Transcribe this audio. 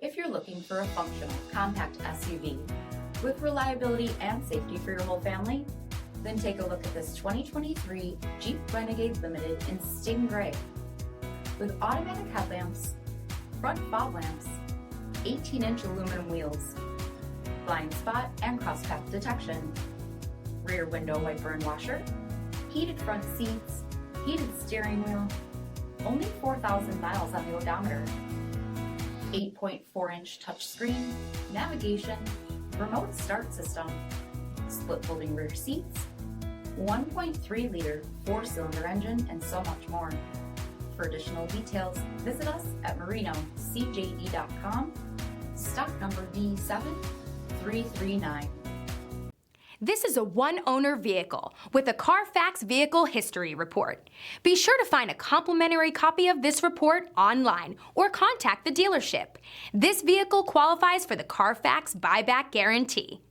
If you're looking for a functional, compact SUV with reliability and safety for your whole family, then take a look at this 2023 Jeep Renegade Limited in Sting Gray. With automatic headlamps, front fog lamps, 18-inch aluminum wheels, blind spot and crosspath detection, rear window wiper and washer, heated front seats, heated steering wheel, only 4,000 miles on the odometer, 8.4-inch touchscreen, navigation, remote start system, split folding rear seats, 1.3-liter 4-cylinder engine, and so much more. For additional details, visit us at marinocjd.com, stock number D7339. This is a one-owner vehicle with a CARFAX Vehicle History Report. Be sure to find a complimentary copy of this report online or contact the dealership. This vehicle qualifies for the CARFAX Buyback Guarantee.